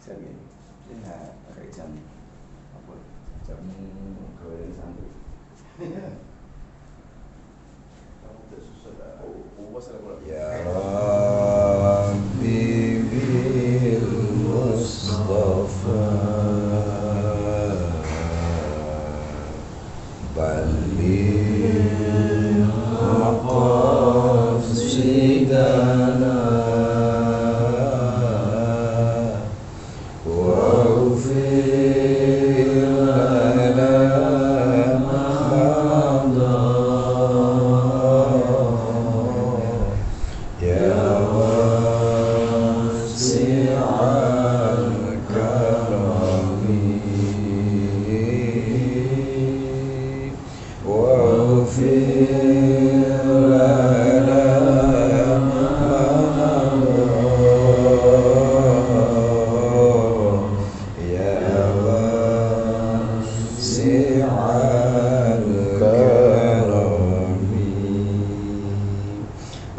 jam ini pakai jam apa jam goreng santri. Kamu udah susah ya Rabbi bil Mustafa balil maqasidana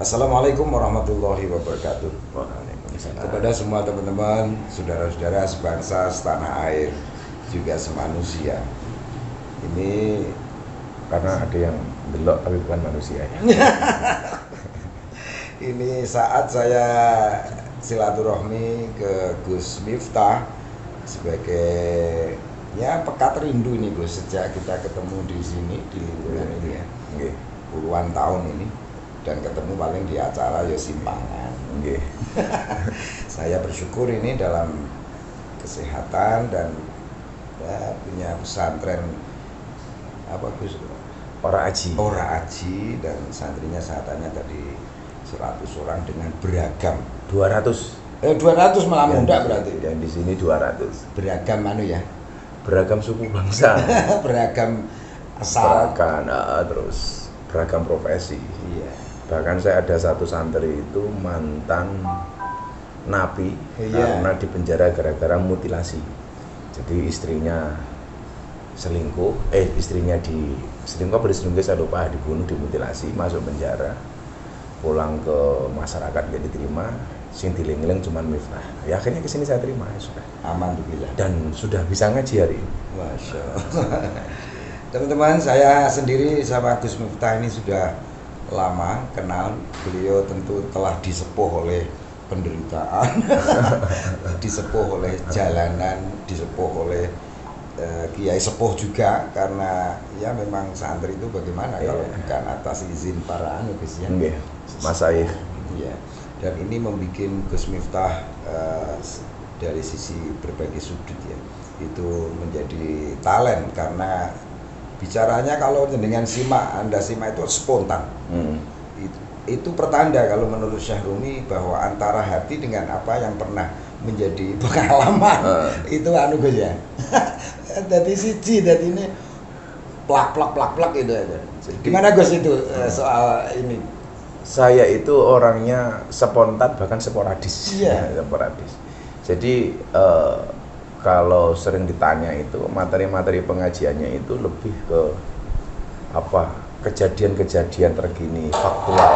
Assalamualaikum warahmatullahi wabarakatuh. Kepada semua teman-teman, saudara-saudara sebangsa, setanah air, juga semanusia. Ini karena ada yang belok tapi bukan manusia ya. Ini saat saya silaturahmi ke Gus Miftah sebagai ya pekat rindu ini Gus, sejak kita ketemu di sini di lingkungan ini ya. Puluhan tahun ini. Dan ketemu paling di acara ya simpangan. Saya bersyukur ini dalam kesehatan dan ya, punya pesantren apa Gus? Ora Aji dan santrinya sahatannya tadi 100 orang dengan beragam 200 malah muda berarti. Dan di sini 200. Beragam ya? Beragam suku bangsa. Beragam asal. Terus beragam profesi. Iya. Bahkan saya ada satu santri itu mantan napi karena dipenjara gara-gara mutilasi. Jadi istrinya selingkuh, istrinya saya lupa, dibunuh, dimutilasi, masuk penjara, pulang ke masyarakat gak diterima, sing diling-iling cuman Miftah. Ya akhirnya kesini saya terima, ya sudah. Alhamdulillah. Dan sudah bisa ngaji hari ini. Masya Allah. Teman-teman, saya sendiri sama Gus Miftah ini sudah lama kenal. Beliau tentu telah disepuh oleh penderitaan, disepuh oleh jalanan, disepuh oleh kiai sepuh juga, karena ya memang santri itu bagaimana kalau bukan atas izin para Gus ya. Mas Saif. Iya. Dan ini membuat Gus Miftah dari sisi berbagai sudut ya, itu menjadi talent karena bicaranya kalau dengan Anda simak itu spontan. Itu pertanda kalau menurut Syahrumi bahwa antara hati dengan apa yang pernah menjadi pengalaman itu Gus ya. Jadi siji dan ini plak itu aja. Gimana Gus itu soal ini? Saya itu orangnya spontan bahkan sporadis. Iya. Sporadis. Jadi kalau sering ditanya itu materi-materi pengajiannya itu lebih ke apa, kejadian-kejadian terkini, faktual.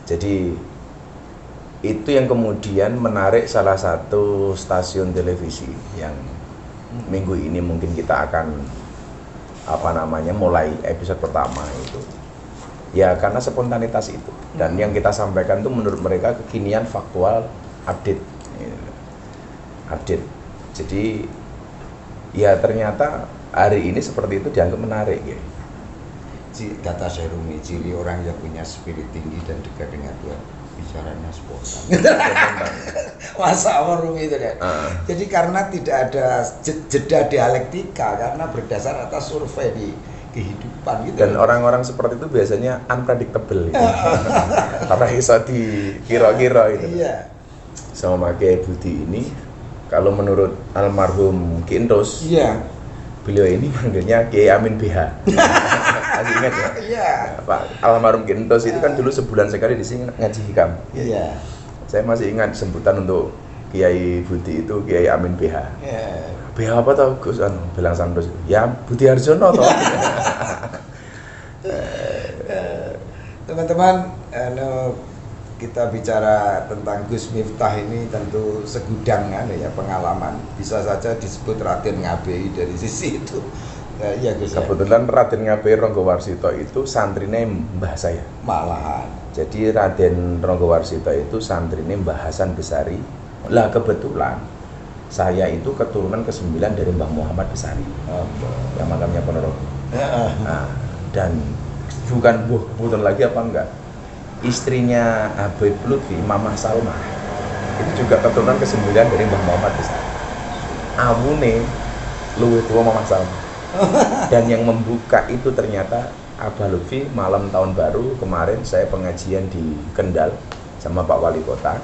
Jadi itu yang kemudian menarik salah satu stasiun televisi yang minggu ini mungkin kita akan mulai episode pertama itu. Ya karena spontanitas itu, dan yang kita sampaikan itu menurut mereka kekinian, faktual, update. Jadi ya ternyata hari ini seperti itu dianggap menarik ya. Kata Syahrumi, ciri orang yang punya spirit tinggi dan dekat dengan Tuhan, bicaranya spontan. Masa Rumi itu ya. Jadi karena tidak ada jeda dialektika, karena berdasar atas survei di kehidupan gitu. Dan orang-orang seperti itu biasanya unpredictable gitu. Karena bisa dikira-kira gitu. Iya. Sama Kiai Budi ini, kalau menurut almarhum Ki Entus, beliau ini manggilnya Kiai Amin BH. Masih ingat ya? Iya. Pak almarhum Ki Entus itu kan dulu sebulan sekali di sini ngaji hikam. Iya. Saya masih ingat sebutan untuk Kiai Budi itu Kiai Amin BH. Iya. BH apa tau Gus? Bilang Santos. Ya Budi Harjono toh. Teman-teman, kita bicara tentang Gus Miftah ini tentu segudang ya pengalaman. Bisa saja disebut Raden Ngabei dari sisi itu. Ya, iya Gus. Kebetulan Raden Ngabei Ronggowarsito itu santrine mbah saya. Malahan. Jadi Raden Ronggowarsito itu santrine Mbah Hasan Besari. Lah kebetulan saya itu keturunan ke-9 dari Mbah Muhammad Besari. Yang makamnya Ponorogo. Nah, dan bukan kebetulan lagi apa enggak? Istrinya Habib Lutfi, Mamah Salma, itu juga keturunan ke-9 dari Mbah Muhammad Besari. Awune luwih tua Mamah Salma. Dan yang membuka itu ternyata Abah Lutfi. Malam tahun baru kemarin saya pengajian di Kendal sama Pak Wali Kota.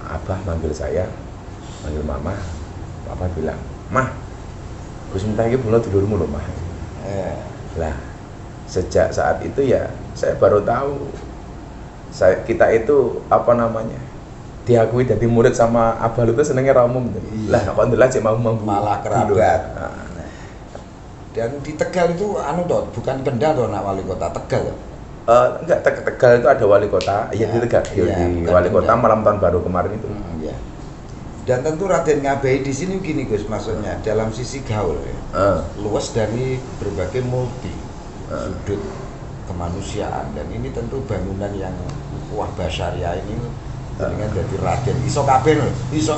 Abah manggil saya, manggil Mama. Papa bilang, "Mah, Gus Miftah iki bulan dulurmu lho, Mah." Lah, sejak saat itu ya saya baru tahu kita itu apa namanya diakui jadi murid sama Abah Lutfi senengnya ramum. Lah kok ndelok cek mau malah kerabat. Dan di Tegal itu bukan Kendal toh nak wali kota Tegal. Enggak, Tegal itu ada wali kota, ya di Tegal, di wali kota malam tahun baru kemarin itu. Ya. Dan tentu Raden Ngabei di sini gini Gus, maksudnya dalam sisi gaul ya, luas dari berbagai multi sudut kemanusiaan, dan ini tentu bangunan yang wah basyariah ini dengan jadi Raden iso kabeh lho, iso.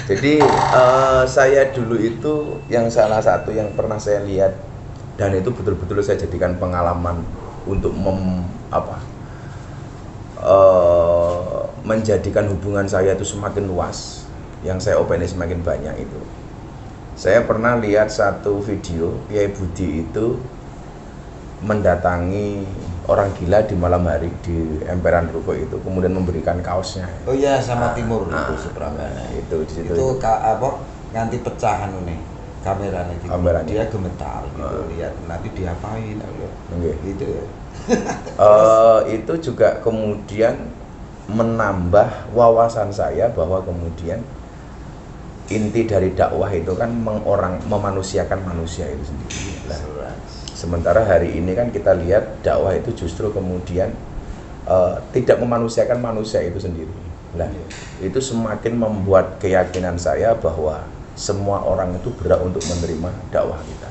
Jadi saya dulu itu yang salah satu yang pernah saya lihat dan itu betul-betul saya jadikan pengalaman untuk menjadikan hubungan saya itu semakin luas, yang saya openi semakin banyak itu. Saya pernah lihat satu video Kiai Budi itu mendatangi orang gila di malam hari di emperan ruko itu, kemudian memberikan kaosnya. Oh iya, sama Timur itu seberangannya. Itu di situ. Itu nganti pecahan nih kameranya gitu. Dia gemetar gitu, lihat nanti diapain gitu ya. Itu juga kemudian menambah wawasan saya bahwa kemudian inti dari dakwah itu kan memanusiakan manusia itu sendiri. Sementara hari ini kan kita lihat dakwah itu justru kemudian tidak memanusiakan manusia itu sendiri. Nah, itu semakin membuat keyakinan saya bahwa semua orang itu berhak untuk menerima dakwah kita.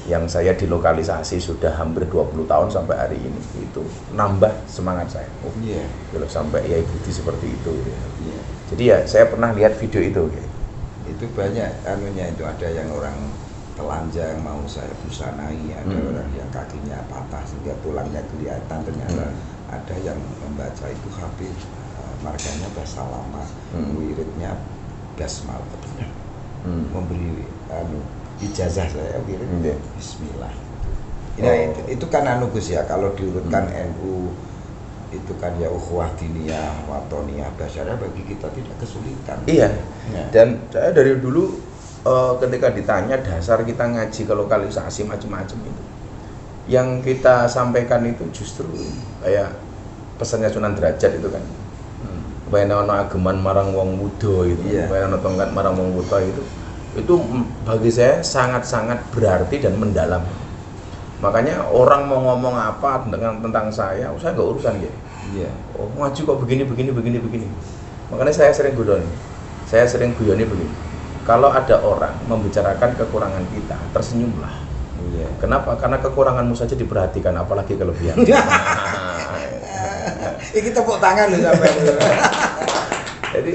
Yang saya dilokalisasi sudah hampir 20 tahun sampai hari ini, itu nambah semangat saya. Kalau sampai ya Budi seperti itu. Jadi ya saya pernah lihat video itu. Itu banyak itu ada yang orang telanjang mau saya busanai, ada orang yang kakinya patah sehingga tulangnya kelihatan, ternyata ada yang membaca itu Habib, marganya Basalamah, wiridnya Basmal, memberi ijazah saya wirid Bismillah. Itu kan Gus ya, kalau diurutkan NU itu kan ya ukhuwah diniyah, watoniyah, basyariah, bagi kita tidak kesulitan. Iya. Dan saya dari dulu ketika ditanya dasar kita ngaji ke lokalisasi macam-macam itu, yang kita sampaikan itu justru kayak pesannya Sunan Derajat itu kan, bayana ono ageman marang wong wudo itu, bayana ono tongkat marang wong wudo itu bagi saya sangat-sangat berarti dan mendalam. Makanya orang mau ngomong apa tentang saya nggak urusan ya. Oh ngaji kok begini. Makanya saya sering guyoni begini. Kalau ada orang membicarakan kekurangan kita, tersenyumlah. Kenapa? Karena kekuranganmu saja diperhatikan, apalagi kelebihan. Ini tepuk tangan loh sampai. Jadi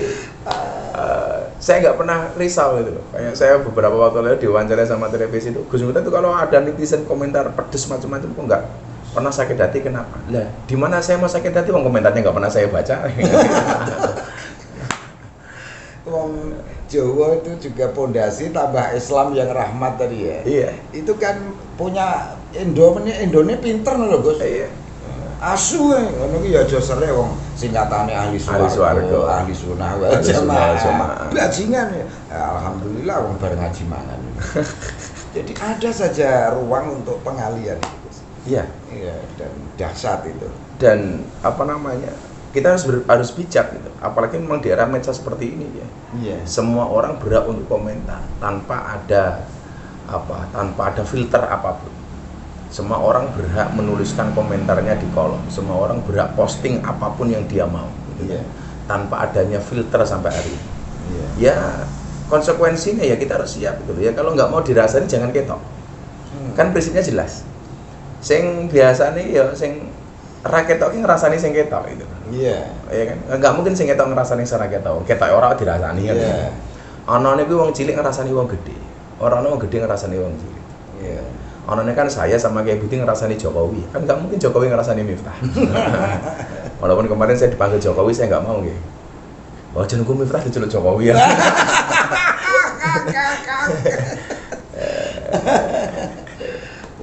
saya nggak pernah risau gitu loh. Kayak saya beberapa waktu lalu diwawancara sama televisi itu, Gus Miftah itu kalau ada netizen komentar pedes macam-macam kok nggak pernah sakit hati, kenapa? Lah, di mana saya mau sakit hati? Komentarnya nggak pernah saya baca. Wong Jawa itu juga pondasi tambah Islam yang rahmat tadi ya. Iya. Itu kan punya Indonya pinter loh Gus. Iya. Asu ngono ki ya aja sere wong singkatane ahli swarga, ahli sunnah wal jamaah. Bajingan ya. Alhamdulillah wong bareng ngaji mangan. Jadi ada saja ruang untuk pengalian itu. Iya. Iya, dan dahsyat itu. Dan apa namanya? Kita harus bijak gitu. Apalagi memang di era medsos seperti ini ya. Iya. Semua orang berhak untuk komentar tanpa ada filter apapun. Semua orang berhak menuliskan komentarnya di kolom. Semua orang berhak posting apapun yang dia mau, gitu. Iya. Tanpa adanya filter sampai hari ini. Iya. Ya konsekuensinya ya kita harus siap gitu. Ya kalau nggak mau dirasain jangan ketok. Kan prinsipnya jelas. Sing biasanya ya sing ra ketok ki ngrasani sing ketok gitu. Iya. Ya kan? Nggak mungkin sing ketok ngrasani sing ra ketok. Ketok ora dirasani kan. Iya. Anane kuwi wong cilik ngrasani wong gede. Ora ana wong gede ngrasani wong cilik. Iya. Anane kan saya sama Kiai Budi ngrasani Jokowi. Kan nggak mungkin Jokowi ngrasani Miftah. Walaupun kemarin saya dipanggil Jokowi saya nggak mau nggih. Wah jenengku Miftah diceluk Jokowi ya.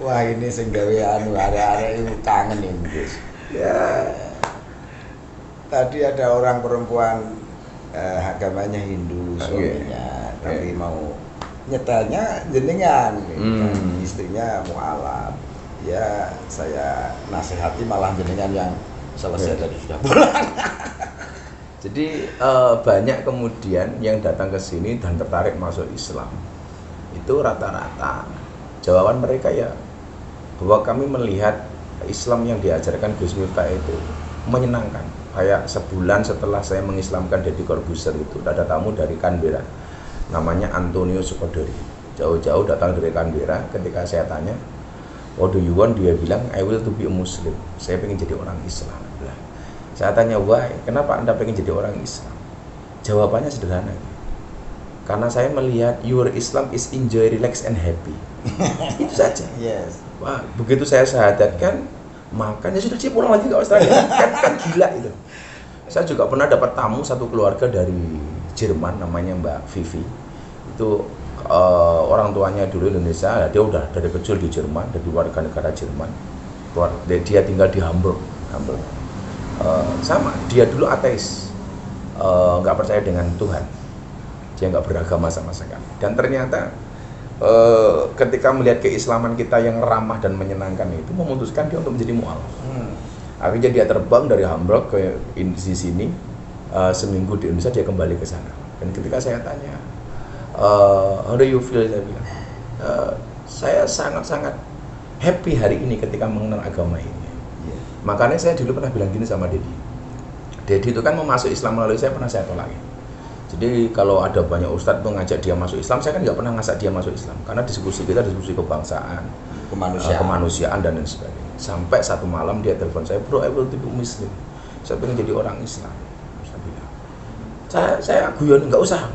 Wah ini sing gawe anu arek-arek iku kangen ya Gus. Ya. Tadi ada orang perempuan agamanya Hindu suaminya, tapi mau nyetelnya jenengan, kan istrinya mualaf. Ya saya nasihati malah jenengan yang selesai tadi sudah pulang. Jadi banyak kemudian yang datang ke sini dan tertarik masuk Islam. Itu rata-rata jawaban mereka ya bahwa kami melihat Islam yang diajarkan Gus Miftah itu menyenangkan. Kayak sebulan setelah saya mengislamkan Deddy Corbuzier itu ada tamu dari Canberra namanya Antonio Sukodori, jauh-jauh datang dari Canberra. Ketika saya tanya what do you want, dia bilang I will to be a Muslim, saya pengen jadi orang Islam. Saya tanya why, kenapa anda pengen jadi orang Islam? Jawabannya sederhana, karena saya melihat your Islam is enjoy, relax and happy. Itu saja. Yes. Wah, begitu saya syahadatkan, makanya sudah dia pulang lagi ke Australia. kan gila itu. Saya juga pernah dapat tamu satu keluarga dari Jerman namanya Mbak Vivi. Itu orang tuanya dulu Indonesia, dia udah dari kecil di Jerman, dari warga negara Jerman. Dia tinggal di Hamburg. Sama, dia dulu ateis, nggak percaya dengan Tuhan, dia nggak beragama sama sekali. Dan ternyata ketika melihat keislaman kita yang ramah dan menyenangkan itu, memutuskan dia untuk menjadi mu'alaf. Akhirnya dia terbang dari Hamburg ke di sini, seminggu di Indonesia, dia kembali ke sana. Dan ketika saya tanya, how do you feel, saya bilang, saya sangat-sangat happy hari ini ketika mengenal agama ini. Makanya saya dulu pernah bilang gini sama Deddy. Deddy itu kan mau masuk Islam melalui saya, pernah saya tolak. Jadi kalau ada banyak ustadz tuh ngajak dia masuk Islam, saya kan nggak pernah ngajak dia masuk Islam. Karena diskusi kita diskusi kebangsaan, kemanusiaan dan lain sebagainya. Sampai satu malam dia telepon saya, bro, I will be Muslim. Saya pengen jadi orang Islam. Saya bilang, saya guyon, nggak usah.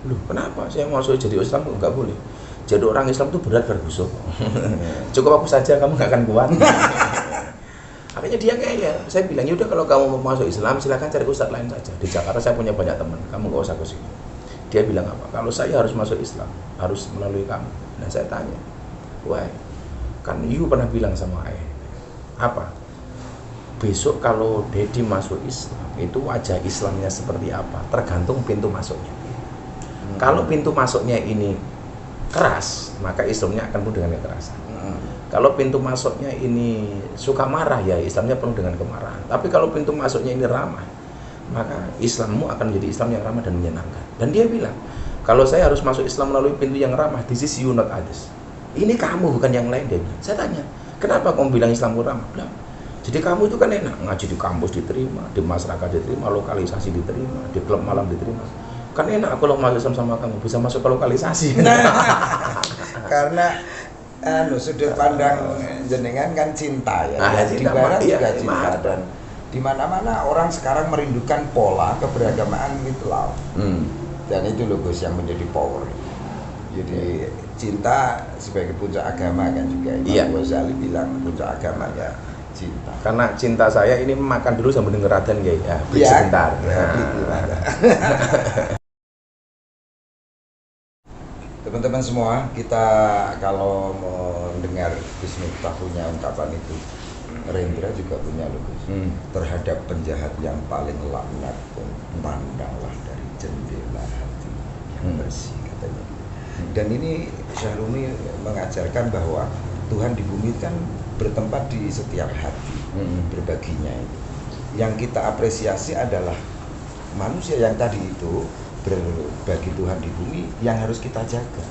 Loh, kenapa? Saya mau masuk jadi Islam nggak boleh. Jadi orang Islam itu berat berbusuk. Cukup aku saja, kamu nggak akan kuat. Akhirnya dia kayak, saya bilang, yaudah kalau kamu mau masuk Islam silahkan cari ustadz lain saja. Di Jakarta saya punya banyak teman, kamu gak usah ke sini. Dia bilang apa? Kalau saya harus masuk Islam, harus melalui kamu. Nah saya tanya, why? Kan you pernah bilang sama ayah, apa? Besok kalau Deddy masuk Islam, itu wajah Islamnya seperti apa? Tergantung pintu masuknya. Kalau pintu masuknya ini keras, maka Islamnya akan penuh dengan kekerasan. Kalau pintu masuknya ini suka marah, ya Islamnya penuh dengan kemarahan. Tapi kalau pintu masuknya ini ramah, maka Islammu akan menjadi Islam yang ramah dan menyenangkan. Dan dia bilang, kalau saya harus masuk Islam melalui pintu yang ramah, this is you not others. Ini kamu bukan yang lain, dia bilang. Saya tanya, kenapa kamu bilang Islammu ramah? Bilang, jadi kamu itu kan enak, ngaji di kampus diterima, di masyarakat diterima, lokalisasi diterima, di klub malam diterima. Kan enak aku kalau masuk Islam sama kamu, bisa masuk ke lokalisasi. Karena sudut pandang jenengan kan cinta ya. Di Cinta, barat iya, juga cinta, dan di mana-mana orang sekarang merindukan pola keberagamaan itu lah. Dan itu loh Gus yang menjadi power. Jadi cinta sebagai puncak agama kan juga. Imam Ghazali bilang puncak agama ya cinta. Karena cinta saya ini makan dulu sambil denger adzan guys. Ya, sebentar. Teman-teman semua, kita kalau mendengar Gus Miftah punya ungkapan itu, Rendra juga punya loh Gus. Terhadap penjahat yang paling laknat pun pandanglah dari jendela hati yang bersih, katanya. Dan ini Syahrumi mengajarkan bahwa Tuhan di bumi kan bertempat di setiap hati, berbaginya itu. Yang kita apresiasi adalah manusia yang tadi itu berbagi Tuhan di bumi yang harus kita jaga.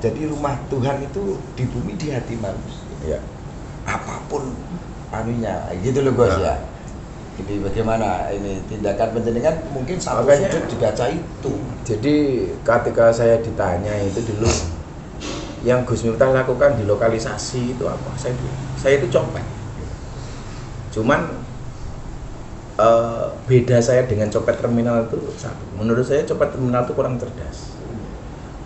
Jadi rumah Tuhan itu di bumi, di hati manusia. apapun anunya gitu loh Gus ya. Jadi bagaimana ini tindakan panjenengan mungkin satu Makanya, sudut dibaca itu. Jadi ketika saya ditanya itu dulu yang Gus Miftah lakukan di lokalisasi itu apa? Saya itu copet. Cuman beda saya dengan copet terminal itu satu. Menurut saya copet terminal itu kurang cerdas.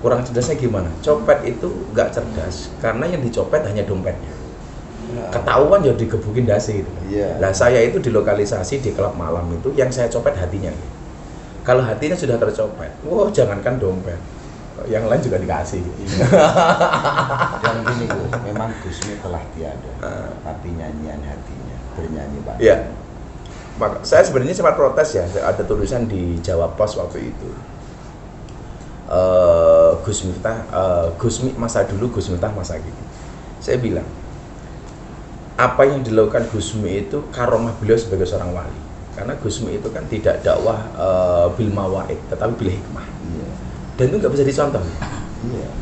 Kurang cerdasnya gimana? Copet itu nggak cerdas karena yang dicopet hanya dompetnya. Ketahuan ya digebukin dasi gitu. Nah saya itu di lokalisasi di klub malam itu yang saya copet hatinya. Kalau hatinya sudah tercopet, wah jangankan dompet, yang lain juga dikasih. Dan gini Gus, memang Gusmi telah tiada, tapi nyanyian hatinya bernyanyi Pak. Iya. Maka saya sebenarnya sempat protes ya, ada tulisan di Jawa Pos waktu itu. Gus Miftah, Gusmi masa dulu, Gus Miftah masa kini. Saya bilang, apa yang dilakukan Gusmi itu karomah beliau sebagai seorang wali. Karena Gusmi itu kan tidak dakwah bil mawaid, tetapi bil hikmah. Dan itu nggak bisa dicontoh.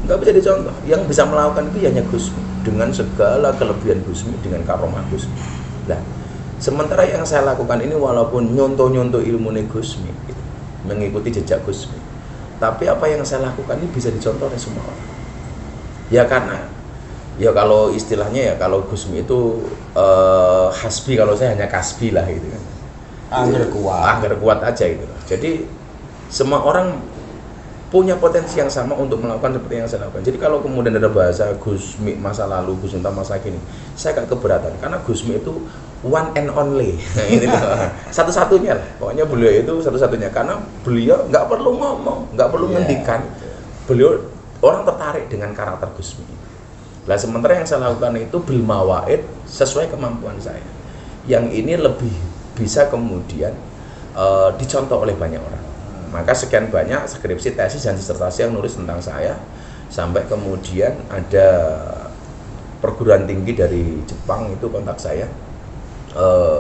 Nggak bisa dicontoh. Yang bisa melakukan itu hanya Gusmi dengan segala kelebihan Gusmi, dengan karomah Gusmi. Nah, sementara yang saya lakukan ini walaupun nyontoh-nyontoh ilmu Gusmi, gitu, mengikuti jejak Gusmi, tapi apa yang saya lakukan ini bisa dicontoh oleh semua orang. Ya karena, ya kalau istilahnya ya kalau Gusmi itu hasbi, kalau saya hanya kasbi lah gitu kan. Angger kuat aja gitu. Jadi semua orang punya potensi yang sama untuk melakukan seperti yang saya lakukan. Jadi kalau kemudian ada bahasa Gusmi masa lalu, Gus Miftah masa kini, saya agak keberatan karena Gusmi itu one and only. Ini satu-satunya lah. Pokoknya beliau itu satu-satunya karena beliau nggak perlu ngomong, nggak perlu ngendikan. Beliau orang tertarik dengan karakter Gusmi. Nah sementara yang saya lakukan itu bil mawaid sesuai kemampuan saya. Yang ini lebih bisa kemudian dicontoh oleh banyak orang. Maka sekian banyak skripsi, tesis, dan disertasi yang nulis tentang saya. Sampai kemudian ada perguruan tinggi dari Jepang itu kontak saya,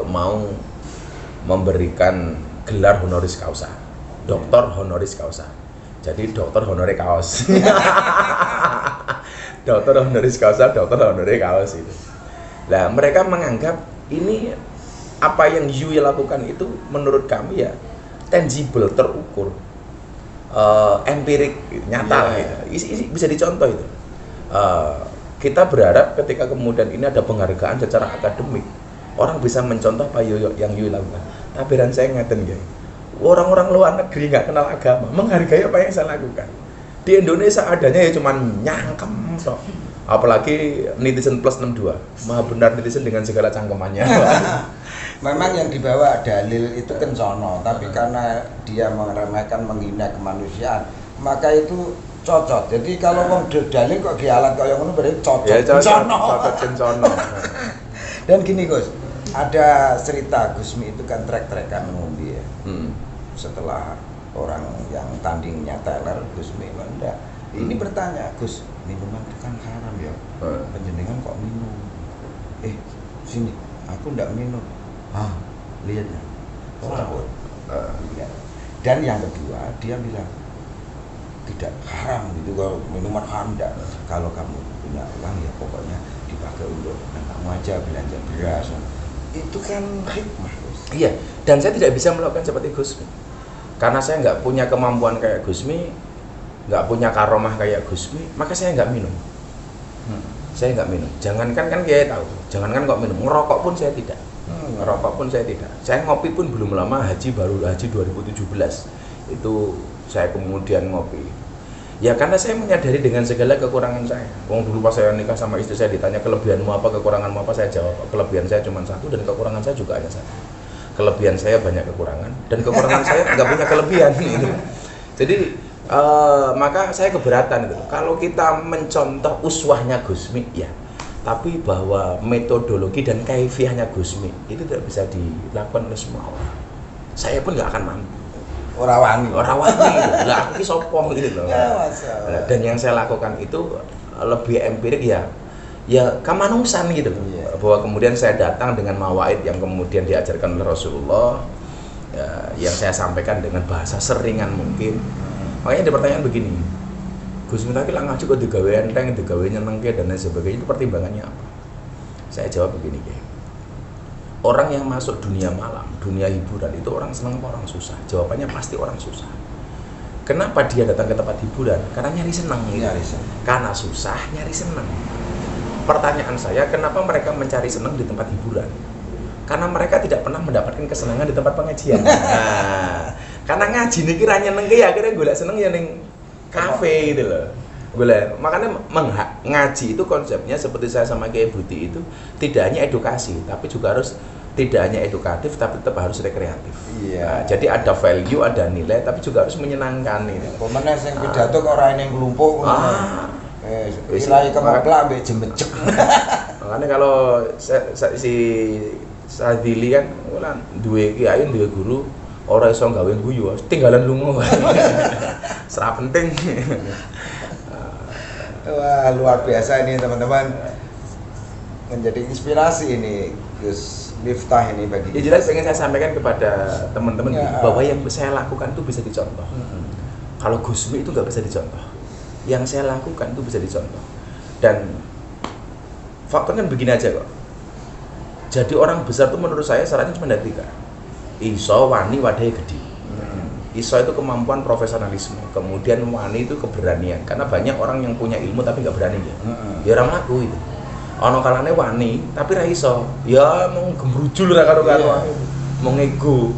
mau memberikan gelar honoris causa, doktor honoris causa. Jadi dokter honoris kaos. Dokter honoris causa, dokter honoris kaos itu. Nah, mereka menganggap ini apa yang Yui lakukan itu menurut kami ya tangible, terukur, empirik, nyata, gitu. Bisa dicontoh itu. Kita berharap ketika kemudian ini ada penghargaan secara akademik, orang bisa mencontoh apa yang Yui lakukan. Tapi saya ngeten ya, orang-orang luar negeri nggak kenal agama, menghargai apa yang saya lakukan. Di Indonesia adanya ya cuman nyangkem toh. Apalagi netizen plus 62, maha benar netizen dengan segala cangkemannya. Memang yang dibawa dalil itu kencono, tapi karena dia meremehkan, menghina kemanusiaan, maka itu cocok. Jadi kalau wong dalil kok dialat kaya ngono berarti cocok. Ya, cocok kencono. Dan gini Gus, ada cerita Gusmi itu kan trek-trekan ngombe ya. Setelah orang yang tandingnya teler, Gusmi enggak. Ini bertanya, Gus, minuman itu kan haram ya. Panjenengan kok minum? Sini, aku enggak minum. Lihat ya. Dan yang kedua dia bilang tidak haram gitu, kalau minuman haram enggak. Kalau kamu punya uang ya pokoknya dipakai untuk kamu aja belanja beras. Itu kan hikmah. Iya, dan saya tidak bisa melakukan seperti Gusmi karena saya nggak punya kemampuan kayak Gusmi, nggak punya karomah kayak Gusmi, maka saya nggak minum. Saya nggak minum. Jangankan kan Kiai tahu, jangankan kok minum, ngerokok pun saya tidak. Ngerokok pun saya tidak. Saya ngopi pun belum lama, baru haji 2017 itu saya kemudian ngopi. Ya karena saya menyadari dengan segala kekurangan saya. Wong dulu pas saya nikah sama istri saya ditanya kelebihanmu apa, kekuranganmu apa, saya jawab kelebihan saya cuma satu dan kekurangan saya juga hanya satu. Kelebihan saya banyak kekurangan dan kekurangan saya nggak punya kelebihan gitu. Jadi maka saya keberatan gitu. Kalau kita mencontoh uswahnya Gusmi ya, tapi bahwa metodologi dan kaifiahnya Gusmi itu tidak bisa dilakukan oleh semua orang. Saya pun nggak akan mampu. Orang wani gitu. Lah aku ki sapa gitu loh. Dan yang saya lakukan itu lebih empirik ya kemanusan gitu. Bahwa kemudian saya datang dengan mawaid yang kemudian diajarkan oleh Rasulullah, yang saya sampaikan dengan bahasa seringan mungkin. Makanya ada pertanyaan begini, Gus Miftah lah ngaji kok digawe enteng, digawe nyenengke dan lain sebagainya, itu pertimbangannya apa? Saya jawab begini, Kiai. Orang yang masuk dunia malam, dunia hiburan itu orang senang apa orang susah? Jawabannya pasti orang susah. Kenapa dia datang ke tempat hiburan? Karena nyari senang. Nyari senang. Karena susah nyari senang. Pertanyaan saya, kenapa mereka mencari senang di tempat hiburan? Karena mereka tidak pernah mendapatkan kesenangan di tempat pengajian. Nah, karena ngaji nih kiranya neng ya akhirnya golek seneng ya neng kafe gitu loh. Golek. Makanya ngaji itu konsepnya seperti saya sama Kiai Budi itu tidak hanya edukasi, tapi juga harus tidak hanya edukatif, tapi tetap harus rekreatif. Iya. Nah, jadi ada value, ada nilai, tapi juga harus menyenangkan ini. Pemenang yang pidato kok orang yang kelumpuk. Wilayah kemoplak ambek jemecek. Makanya kalau si Sadili kan duwe kiai, duwe guru, ora iso gawe guyu, tinggalan lunga. Serap penting. Wah, luar biasa ini teman-teman. Menjadi inspirasi ini Gus Miftah ini bagi ya jelas ingin saya sampaikan kepada teman-teman ya, bahwa yang saya lakukan itu bisa dicontoh. Kalau Gusmi itu nggak bisa dicontoh. Yang saya lakukan itu bisa dicontoh. Dan faktornya begini aja kok. Jadi orang besar itu menurut saya syaratnya cuma ada 3. Iso, wani, wadai, gede. Iso itu kemampuan profesionalisme. Kemudian wani itu keberanian. Karena banyak orang yang punya ilmu tapi nggak berani ya. Ya orang laku itu. Ono kalane wani tapi ra iso. Ya mau gembrujul ra karo-karo. Mau ego.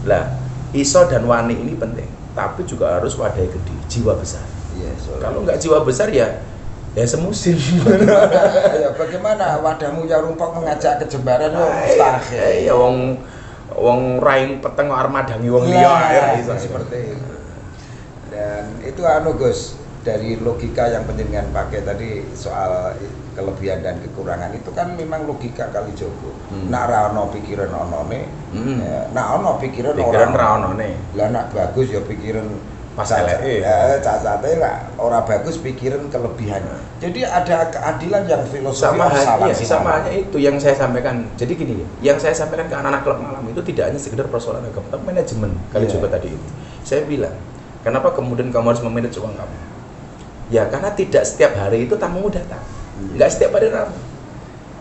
Lah, iso dan wani ini penting. Tapi juga harus wadai gede, jiwa besar. Yes, kalau nggak jiwa besar ya semusim. Bagaimana wadahmu ya rumpok mengajak ke jembaran lo mustahil. Ya wong raing peteng armadangi wong liya ya seperti itu. Dan itu Gus, dari logika yang penjenengan pakai tadi soal kelebihan dan kekurangan itu kan memang logika Kalijogo. Nak ra ono pikiran onone, nak ono pikiran ra onone. Lah nak bagus ya pikiran pas eleke. Cacate lah ora bagus pikiran kelebihannya. Jadi ada keadilan yang filosofi sama hanya itu yang saya sampaikan. Jadi gini, yang saya sampaikan ke anak-anak klub malam itu tidak hanya sekedar persoalan agama, tapi manajemen Kalijogo tadi itu. Saya bilang, kenapa kemudian kamu harus memanage uang kamu? Ya karena tidak setiap hari itu tamu datang. Nggak setiap hari ramai.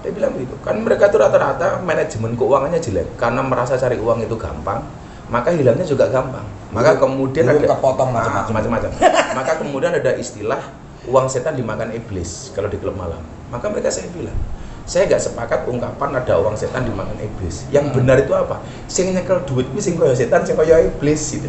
Dia bilang begitu. Kan mereka itu rata-rata manajemen keuangannya jelek karena merasa cari uang itu gampang, maka hilangnya juga gampang. Maka kemudian ada kepotong macam-macam. Maka kemudian ada istilah uang setan dimakan iblis kalau di klub malam. Maka mereka saya bilang, saya nggak sepakat ungkapan ada uang setan dimakan iblis. Yang benar itu apa? Sing nyekel duit kuwi sing kaya setan, sing kaya iblis gitu.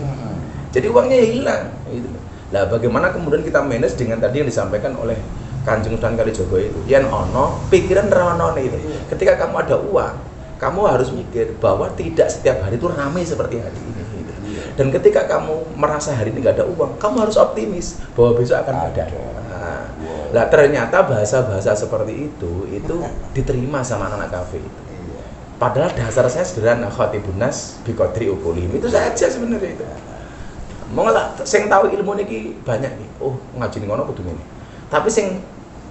Jadi uangnya hilang gitu. Lah bagaimana kemudian kita manage dengan tadi yang disampaikan oleh Kanjeng Sunan Kalijogo itu, yen ono pikiran rawanone itu. Ketika kamu ada uang, kamu harus mikir bahwa tidak setiap hari itu ramai seperti hari ini. Gitu. Dan ketika kamu merasa hari ini nggak ada uang, kamu harus optimis bahwa besok akan ada. Nah, ternyata bahasa-bahasa seperti itu diterima sama anak kafe itu. Padahal dasar saya sederhana, khatibun nas biqadri uqulihim. Itu saja sebenarnya itu. Mau nggak, sing tahu ilmu niki banyak nih. Oh ngaji ning ngono kudu ngene. Tapi sing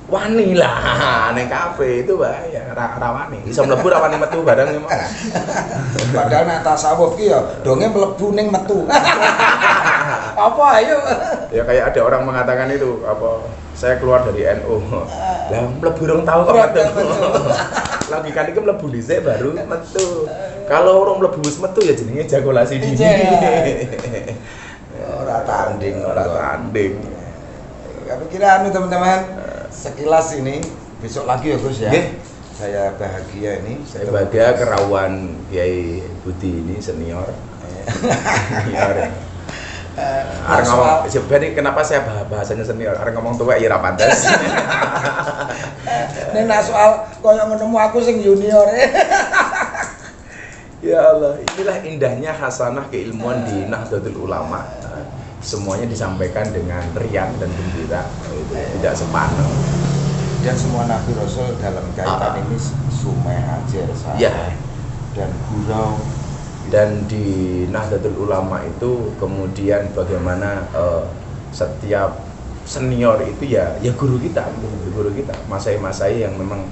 wani lah neng kafe itu bahaya rawani bisa mlebu rawani metu bareng memang. Padahal nek tasawuf ki ya donge mlebu ning metu. Apa ayo? Ya kayak ada orang mengatakan itu apa saya keluar dari NU. Lah mlebu rong tau kok metu. Logika iki mlebu dhisik baru metu. Kalau orang mlebu wis metu ya jenenge ejakulasi dini. Ora tanding. Kepikiran teman-teman, sekilas ini besok lagi ya Gus ya. Saya bahagia ini. Saya bahagia kerawan Kiai Budi ini senior. Senior. Ngomong, sebenarnya kenapa saya bahasanya senior? Arep ngomong tua ya ra pantes. Nek soal koyo ngono aku sing junior. Ya Allah, inilah indahnya hasanah keilmuan di Nahdlatul Ulama. Semuanya disampaikan dengan riang dan gembira, tidak sepaneng. Dan semua Nabi Rasul dalam kaitan ini sumai ajar saya dan gurau. Dan di Nahdlatul Ulama itu kemudian bagaimana setiap senior itu ya guru kita, masai-masai yang memang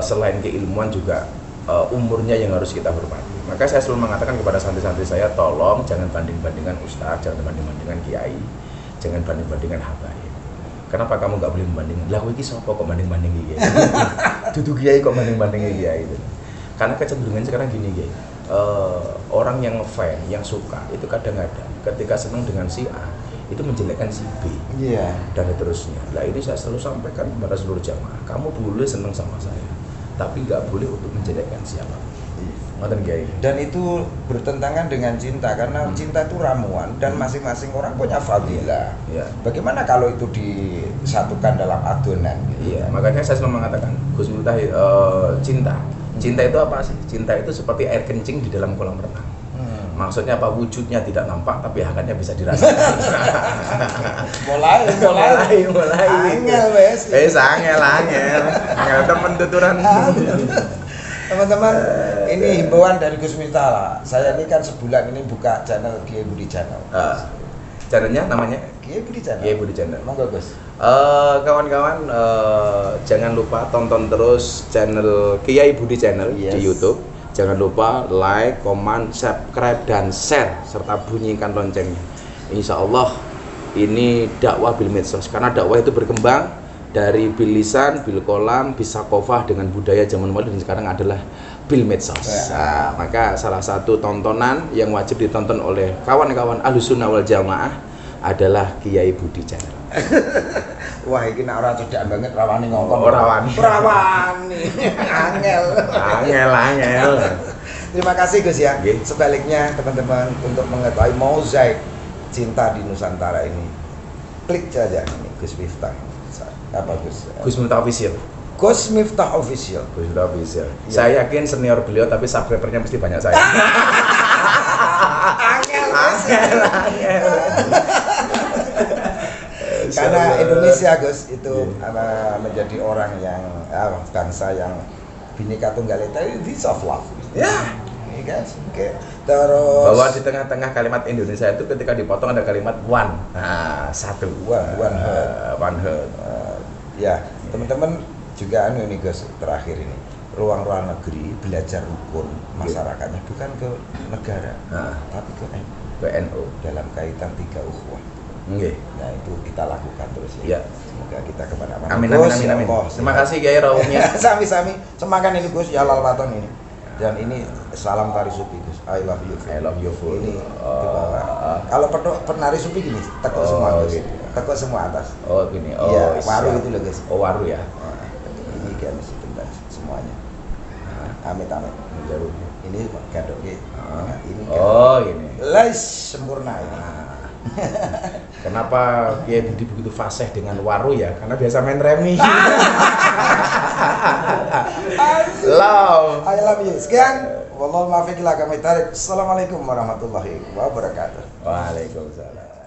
selain keilmuan juga umurnya yang harus kita hormati. Maka saya selalu mengatakan kepada santri-santri saya, tolong jangan banding-bandingkan ustaz, jangan banding-bandingkan kiai, jangan banding-bandingkan habaib. Kenapa kamu nggak boleh membandingkan? Lah kowe iki sapa kok banding-banding iki? Dudu kiai kok banding-bandingin kiai itu. Karena kecenderungan sekarang gini kiai. Orang yang ngefan, yang suka itu kadang-kadang ketika senang dengan si A itu menjelekkan si B. Iya. Dan seterusnya. Nah ini saya selalu sampaikan kepada seluruh jamaah, kamu boleh senang sama saya, tapi nggak boleh untuk menjelekkan siapa. Ngoten kiai. Dan itu bertentangan dengan cinta karena cinta itu ramuan dan masing-masing orang punya fadilah. Iya. Bagaimana kalau itu disatukan dalam adonan? Iya, makanya saya selalu mengatakan Gus Miftah cinta. Cinta itu apa sih? Cinta itu seperti air kencing di dalam kolam renang. Maksudnya apa? Wujudnya tidak nampak tapi hakikatnya bisa dirasakan. mulai. Angel wes. Angel. Temen tuturan. Teman-teman, ini himbauan dari Gus Miftah lah. Saya ini kan sebulan ini buka channel Kiai Budi Channel. Channelnya namanya Kiai Budi Channel. Kiai Budi Channel. Monggo Gus. Kawan-kawan jangan lupa tonton terus channel Kiai Budi Channel di YouTube. Jangan lupa like, comment, subscribe dan share serta bunyikan loncengnya. Insya Allah ini dakwah bil medsos karena dakwah itu berkembang dari bil lisan, bil kolam, bisa kofah dengan budaya zaman modern dan sekarang adalah bil medsos. Nah, maka salah satu tontonan yang wajib ditonton oleh kawan-kawan Ahlussunnah wal Jamaah adalah Kiai Budi Channel. Wah, ini nak ora cedak banget rawani ngomong. Rawani. Angel. Terima kasih Gus ya. Okay. Sebaliknya teman-teman untuk mengetahui mozaik cinta di Nusantara ini, klik saja ini Gus Miftah. Apa Gus? Gus Miftah Official. Gus Miftah Official. Gus Miftah Official. Ya. Saya yakin senior beliau tapi subscribernya mesti banyak saya. Angel. Insya Karena Allah. Indonesia Gus itu menjadi orang yang bangsa yang Bhinneka Tunggal Ika, this of love. Ya. Ini guys, oke. Terus Bahwa di tengah-tengah kalimat Indonesia itu ketika dipotong ada kalimat one. Nah, satu. One heart. One heart. Ya, teman-teman juga ini Gus terakhir ini. Ruang-ruang negeri belajar rukun masyarakatnya bukan ke negara, tapi ke BNO dalam kaitan 3 ukhuwah. Nggih. Nah itu kita lakukan terus ya. Ya. Semoga kita kemana-mana. Amin. Allah, Terima kasih Kiai Rawuhnya. Sami-sami. Semakan ini Gus ya lal waton ini. Dan ini salam tari supi Gus. I love you. I love you full. Ini kalau penari supi gini, tekuk semua Gus. Gitu. Tekuk semua atas. Oh gini. Oh. Iya, waru siap. itu loh Gus. Oh waru ya. Nah, ini kan sebentar semuanya. Amit-amit. Jarum. Ini gadok ini. Oh ini. Les sempurna ini. Kenapa Kiai Budi begitu fasih dengan waru ya? Karena biasa main remi. Love. I love you. Sekian. Wallahu muwaffiq ila aqwamit thoriq. Assalamualaikum warahmatullahi wabarakatuh. Waalaikumsalam.